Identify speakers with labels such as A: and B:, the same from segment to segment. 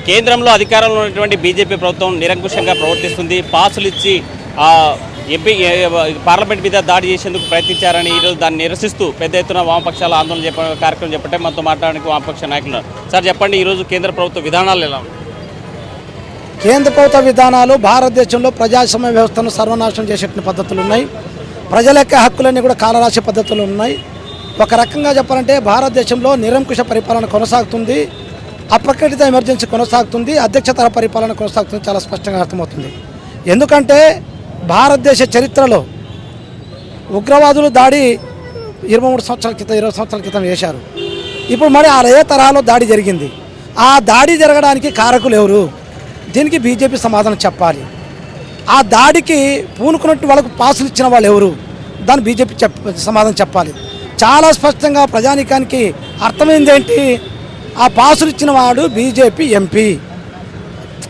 A: కేంద్రంలో అధికారంలో ఉన్నటువంటి బీజేపీ ప్రభుత్వం నిరంకుశంగా ప్రవర్తిస్తుంది. పాసులు ఇచ్చి ఎంపీ పార్లమెంట్ మీద దాడి చేసేందుకు ప్రయత్నించారని ఈరోజు దాన్ని నిరసిస్తూ పెద్ద ఎత్తున వామపక్షాల ఆందోళన కార్యక్రమం చెప్పంటే మనతో మాట్లాడడానికి వామపక్ష నాయకులు. సార్ చెప్పండి, ఈరోజు కేంద్ర ప్రభుత్వ విధానాలు ఎలా ఉన్నాయి?
B: కేంద్ర ప్రభుత్వ విధానాలు భారతదేశంలో ప్రజాస్వామ్య వ్యవస్థను సర్వనాశనం చేసేటువంటి పద్ధతులు ఉన్నాయి. ప్రజల యొక్క హక్కులన్నీ కూడా కాలరాశి పద్ధతులు ఉన్నాయి. ఒక రకంగా చెప్పాలంటే భారతదేశంలో నిరంకుశ పరిపాలన కొనసాగుతుంది, అప్రకటిత ఎమర్జెన్సీ కొనసాగుతుంది, అధ్యక్షతర పరిపాలన కొనసాగుతుంది. చాలా స్పష్టంగా అర్థమవుతుంది. ఎందుకంటే భారతదేశ చరిత్రలో ఉగ్రవాదులు దాడి 23 సంవత్సరాల క్రితం 20 సంవత్సరాల క్రితం చేశారు. ఇప్పుడు మరి అదే తరహాలో దాడి జరిగింది. ఆ దాడి జరగడానికి కారకులు ఎవరు? దీనికి బీజేపీ సమాధానం చెప్పాలి. ఆ దాడికి పూనుకున్నట్టు వాళ్ళకు పాసులు ఇచ్చిన వాళ్ళు ఎవరు? దాన్ని బీజేపీ సమాధానం చెప్పాలి. చాలా స్పష్టంగా ప్రజానీకానికి అర్థమైంది ఏంటి? ఆ పాసులు ఇచ్చిన వాడు బీజేపీ ఎంపీ,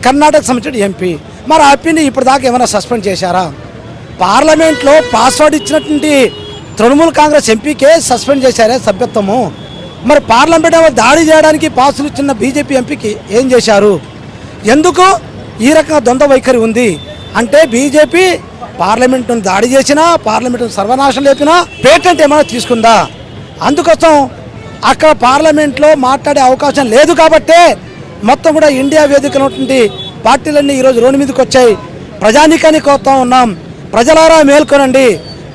B: కర్ణాటక సంబంధించిన ఎంపీ. మరి ఆ ఎంపీని ఇప్పుడు దాకా ఏమైనా సస్పెండ్ చేశారా? పార్లమెంట్లో పాస్వర్డ్ ఇచ్చినటువంటి తృణమూల్ కాంగ్రెస్ ఎంపీకే సస్పెండ్ చేశారే సభ్యత్వము. మరి పార్లమెంట్ దాడి చేయడానికి పాసులు ఇచ్చిన బీజేపీ ఎంపీకి ఏం చేశారు? ఎందుకు ఈ రకంగా ద్వంద్వ వైఖరి ఉంది అంటే బీజేపీ పార్లమెంటును దాడి చేసినా, పార్లమెంటును సర్వనాశనం లేపినా పేటెంట్ ఏమైనా తీసుకుందా? అందుకోసం అక్కడ పార్లమెంట్లో మాట్లాడే అవకాశం లేదు కాబట్టే మొత్తం కూడా ఇండియా వేదికలో ఉన్నటువంటి పార్టీలన్నీ ఈరోజు రోడ్డు మీదకి వచ్చాయి. ప్రజానీకాన్ని కోరుతా ఉన్నాం, ప్రజలారా మేల్కొనండి,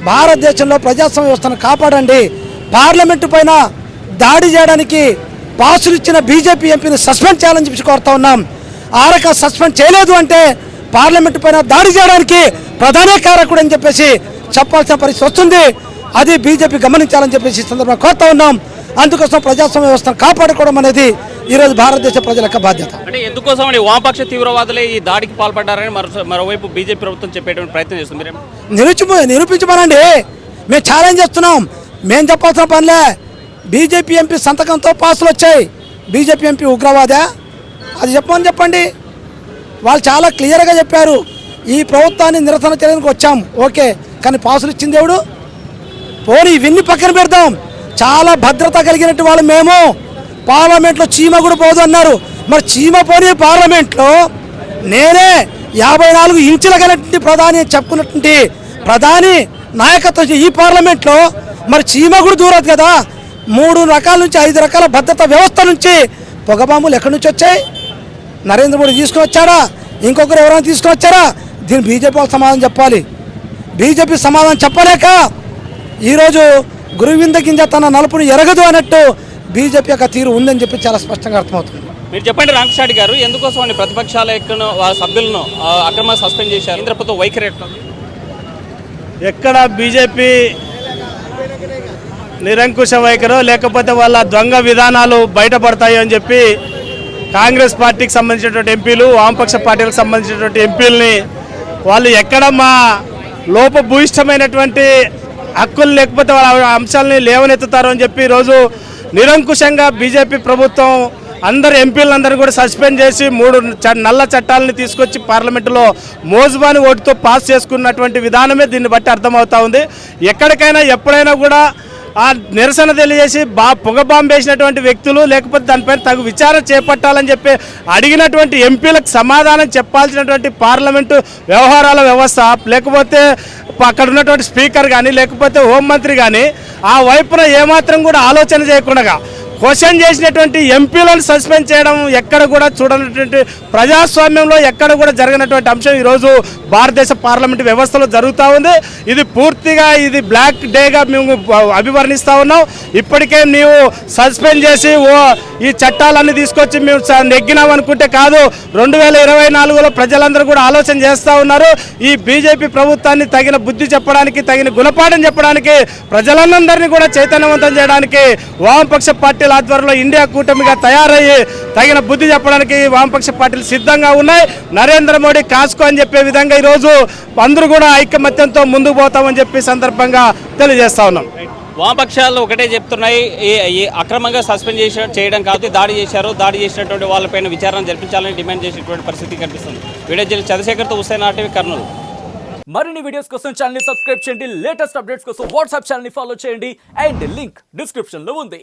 B: భారతదేశంలో ప్రజాస్వామ్య వ్యవస్థను కాపాడండి. పార్లమెంటు పైన దాడి చేయడానికి పాసులు ఇచ్చిన బీజేపీ ఎంపీని సస్పెండ్ చేయాలని చెప్పి కోరుతా ఉన్నాం. ఆ రకంగా సస్పెండ్ చేయలేదు అంటే పార్లమెంటు పైన దాడి చేయడానికి ప్రధాన కారకుడు అని చెప్పేసి చెప్పాల్సిన పరిస్థితి వస్తుంది. అది బీజేపీ గమనించాలని చెప్పేసి ఈ సందర్భంగా కోరుతా ఉన్నాం. అందుకోసం ప్రజాస్వామ్య వ్యవస్థను కాపాడుకోవడం అనేది ఈరోజు భారతదేశ ప్రజల యొక్క బాధ్యత.
A: అంటే ఎందుకోసం అండి వామపక్ష తీవ్రవాదులే ఈ దాడికి పాల్పడ్డారని మరోవైపు బీజేపీ ప్రభుత్వం చెప్పేటువంటి ప్రయత్నం చేస్తుంది.
B: నిరూపించమనండి, మేము ఛాలెంజ్ చేస్తున్నాం. మేము చెప్పాల్సిన పనిలే. బీజేపీ ఎంపీ సంతకంతో పాసులు వచ్చాయి. బీజేపీ ఎంపీ ఉగ్రవాదా? అది చెప్పండి. వాళ్ళు చాలా క్లియర్గా చెప్పారు, ఈ ప్రభుత్వాన్ని నిరసన చేయడానికి వచ్చాం, ఓకే, కానీ పాసులు ఇచ్చింది ఎవడు? పోనీ ఇవన్నీ పక్కన పెడదాం. చాలా భద్రత కలిగినట్టు వాళ్ళు మేము పార్లమెంట్లో చీమ కూడా పోదు అన్నారు. మరి చీమ పోనీ పార్లమెంట్లో నేనే 54 ఇంచుల కలిగినటువంటి ప్రధాని చెప్పుకున్నటువంటి ప్రధాని నాయకత్వం ఈ పార్లమెంట్లో మరి చీమ కూడా దూరదు కదా. 3 రకాల నుంచి 5 రకాల భద్రతా వ్యవస్థ నుంచి పొగబాంబులు ఎక్కడి నుంచి వచ్చాయి? నరేంద్ర మోడీ తీసుకుని వచ్చారా? ఇంకొకరు ఎవరైనా తీసుకుని వచ్చారా? దీన్ని బీజేపీ వాళ్ళు సమాధానం చెప్పాలి. బీజేపీ సమాధానం చెప్పలేక ఈరోజు గురువింద గింజ తన నలుపును ఎరగదు అన్నట్టు బీజేపీ యొక్క తీరు ఉందని చెప్పి చాలా స్పష్టంగా అర్థమవుతుంది.
A: మీరు చెప్పండి రామకృష్ణ గారు, ఎందుకోసం అని ప్రతిపక్షాల వాళ్ళ సభ్యులను అక్రమంగా సస్పెండ్ చేశారు? కేంద్ర ప్రభుత్వం వైఖరి
C: ఎక్కడ బీజేపీ నిరంకుశ వైఖరో లేకపోతే వాళ్ళ దొంగ విధానాలు బయటపడతాయో అని చెప్పి కాంగ్రెస్ పార్టీకి సంబంధించినటువంటి ఎంపీలు, వామపక్ష పార్టీలకు సంబంధించినటువంటి ఎంపీలని వాళ్ళు ఎక్కడ మా లోపభూయిష్టమైనటువంటి హక్కులు లేకపోతే వాళ్ళ అంశాలని లేవనెత్తుతారు అని చెప్పి ఈరోజు నిరంకుశంగా బీజేపీ ప్రభుత్వం అందరు ఎంపీలందరూ కూడా సస్పెండ్ చేసి 3 నల్ల చట్టాలని తీసుకొచ్చి పార్లమెంటులో మోజుబాని ఓటుతో పాస్ చేసుకున్నటువంటి విధానమే దీన్ని బట్టి అర్థమవుతా ఉంది. ఎక్కడికైనా ఎప్పుడైనా కూడా ఆ నిరసన తెలియజేసి పొగ బాంబు వేసినటువంటి వ్యక్తులు లేకపోతే దానిపైన తగు విచారణ చేపట్టాలని చెప్పి అడిగినటువంటి ఎంపీలకు సమాధానం చెప్పాల్సినటువంటి పార్లమెంటు వ్యవహారాల వ్యవస్థ లేకపోతే అక్కడ ఉన్నటువంటి స్పీకర్ కానీ లేకపోతే హోంమంత్రి కానీ ఆ వైపున ఏమాత్రం కూడా ఆలోచన చేయకుండా క్వశ్చన్ చేసినటువంటి ఎంపీలను సస్పెండ్ చేయడం ఎక్కడ కూడా చూడనటువంటి ప్రజాస్వామ్యంలో ఎక్కడ కూడా జరగనటువంటి అంశం ఈరోజు భారతదేశ పార్లమెంటు వ్యవస్థలో జరుగుతూ ఉంది. ఇది పూర్తిగా ఇది బ్లాక్ డేగా మేము అభివర్ణిస్తూ ఉన్నాం. ఇప్పటికే నీవు సస్పెండ్ చేసి ఈ చట్టాలన్నీ తీసుకొచ్చి మేము నెగ్గినాం అనుకుంటే కాదు. 2024లో ప్రజలందరూ కూడా ఆలోచన చేస్తూ ఉన్నారు. ఈ బీజేపీ ప్రభుత్వాన్ని తగిన బుద్ధి చెప్పడానికి, తగిన గుణపాఠం చెప్పడానికి, ప్రజలందరినీ కూడా చైతన్యవంతం చేయడానికి వామపక్ష పార్టీల ఆధ్వర్యంలో ఇండియా కూటమిగా తయారయ్యి తగిన బుద్ధి చెప్పడానికి వామపక్ష పార్టీలు సిద్ధంగా ఉన్నాయి. నరేంద్ర మోడీ కాసుకో అని చెప్పే విధంగా ఈరోజు అందరూ కూడా ఐకమత్యంతో ముందుకు పోతామని చెప్పి సందర్భంగా తెలియజేస్తా ఉన్నాం.
A: వామపక్షాలు ఒకటే చెప్తున్నాయి, అక్రమంగా సస్పెండ్ చేయడం కాదు, దాడి చేసినటువంటి వాళ్ళపైన విచారణ జరిపించాలని డిమాండ్ చేసేటువంటి పరిస్థితి కనిపిస్తుంది. వీడియో జర్నలిస్ట్ చంద్రశేఖర్తో హుస్సేన్, RTV, కర్నూలు.
D: మరిన్ని వీడియోస్ కోసం ఛానల్ ని సబ్స్క్రైబ్ చేయండి, లేటెస్ట్ అప్డేట్స్ కోసం వాట్సాప్ ఛానల్ ని ఫాలో చేయండి అండ్ లింక్ డిస్క్రిప్షన్ లో ఉంది.